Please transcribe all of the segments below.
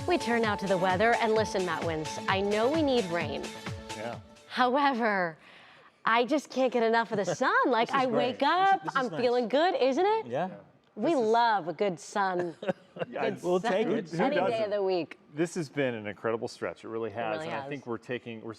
We turn now to the weather, and listen, Matt Wins, I know we need rain. Yeah. However, I just can't get enough of the sun. Like, I wake up, I'm feeling good, isn't it? Yeah. We love a good sun. We'll take it. Any day of the week. This has been an incredible stretch. It really has. really and has. I think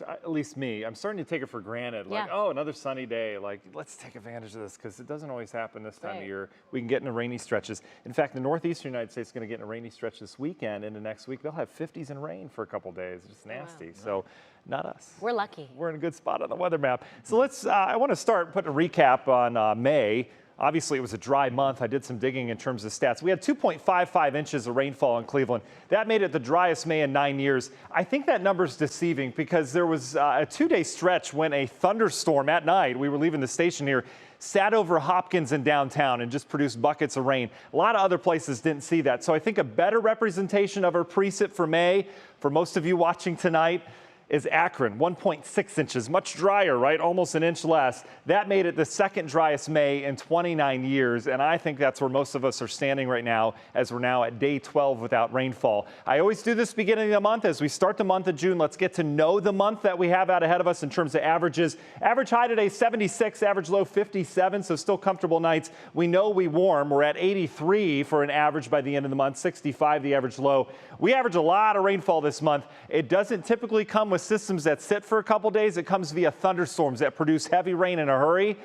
at least me, I'm starting to take it for granted. Like, Yeah. oh, another sunny day. Like, let's take advantage of this because it doesn't always happen this time of Right. year. We can get into rainy stretches. In fact, the northeastern United States is going to get in a rainy stretch this weekend. Into next week, they'll have 50s and rain for a couple days. It's just nasty. So, not us. We're lucky. We're in a good spot on the weather map. So I want to start putting a recap on May. Obviously, it was a dry month. I did some digging in terms of stats. We had 2.55 inches of rainfall in Cleveland. That made it the driest May in 9 years. I think that number's deceiving because there was a 2-day stretch when a thunderstorm at night, we were leaving the station here, sat over Hopkins and downtown and just produced buckets of rain. A lot of other places didn't see that. So I think a better representation of our precip for May, for most of you watching tonight, is Akron, 1.6 inches, much drier, right? Almost an inch less. That made it the second driest May in 29 years, and I think that's where most of us are standing right now as we're now at day 12 without rainfall. I always do this beginning of the month. As we start the month of June, let's get to know the month that we have out ahead of us in terms of averages. Average high today, 76, average low 57, so still comfortable nights. We know we warm. We're at 83 for an average by the end of the month, 65 the average low. We average a lot of rainfall this month. It doesn't typically come with systems that sit for a couple days. It comes via thunderstorms that produce heavy rain in a hurry.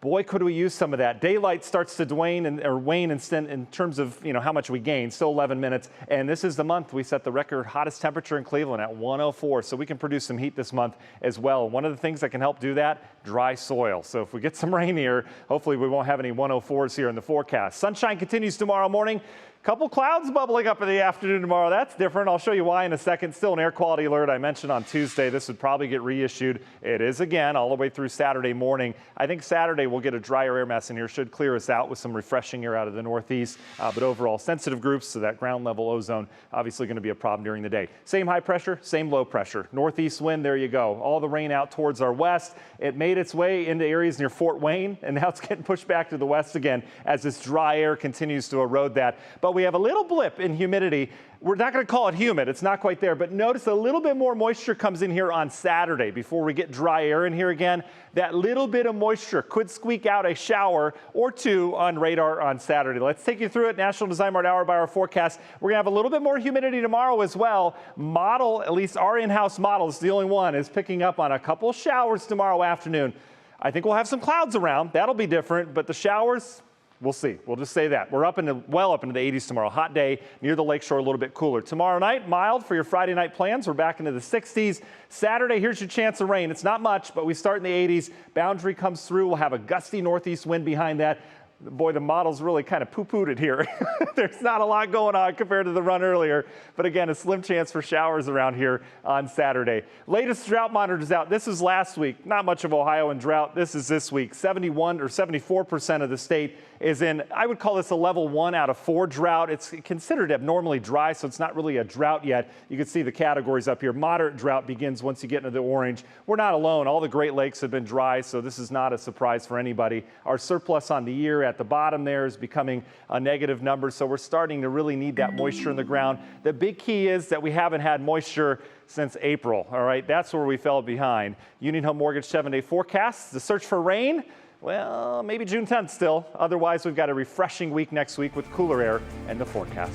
Boy, could we use some of that. Daylight starts to wane in terms of how much we gain. Still 11 minutes. And this is the month we set the record hottest temperature in Cleveland at 104. So we can produce some heat this month as well. One of the things that can help do that, dry soil. So if we get some rain here, hopefully we won't have any 104s here in the forecast. Sunshine continues tomorrow morning. Couple clouds bubbling up in the afternoon tomorrow. That's different. I'll show you why in a second. Still an air quality alert I mentioned on Tuesday. This would probably get reissued. It is again all the way through Saturday morning. I think Saturday we'll get a drier air mass in here. Should clear us out with some refreshing air out of the northeast. But overall, sensitive groups, so that ground level ozone obviously going to be a problem during the day. Same high pressure, same low pressure. Northeast wind, there you go. All the rain out towards our west. It made its way into areas near Fort Wayne, and now it's getting pushed back to the west again as this dry air continues to erode that. But we have a little blip in humidity. We're not going to call it humid. It's not quite there. But notice a little bit more moisture comes in here on Saturday before we get dry air in here again. That little bit of moisture could squeak out a shower or two on radar on Saturday. Let's take you through it. National Design Mart hour by hour forecast. We're going to have a little bit more humidity tomorrow as well. Model, at least our in-house model, is the only one, is picking up on a couple showers tomorrow afternoon. I think we'll have some clouds around. That'll be different. But the showers, we'll see. We'll just say that. We're well up into the 80s tomorrow. Hot day near the lakeshore, a little bit cooler. Tomorrow night, mild for your Friday night plans. We're back into the 60s. Saturday, here's your chance of rain. It's not much, but we start in the 80s. Boundary comes through. We'll have a gusty northeast wind behind that. Boy, the model's really kind of poo-pooed it here. There's not a lot going on compared to the run earlier. But again, a slim chance for showers around here on Saturday. Latest drought monitors out. This is last week. Not much of Ohio in drought. This is this week. 71 or 74% of the state is in, I would call this a level 1 out of 4 drought. It's considered abnormally dry, so it's not really a drought yet. You can see the categories up here. Moderate drought begins once you get into the orange. We're not alone. All the Great Lakes have been dry, so this is not a surprise for anybody. Our surplus on the year at the bottom there is becoming a negative number, so we're starting to really need that moisture in the ground. The big key is that we haven't had moisture since April, all right? That's where we fell behind. Union Home Mortgage 7-day forecast, the search for rain. Well, maybe June 10th still. Otherwise, we've got a refreshing week next week with cooler air and the forecast.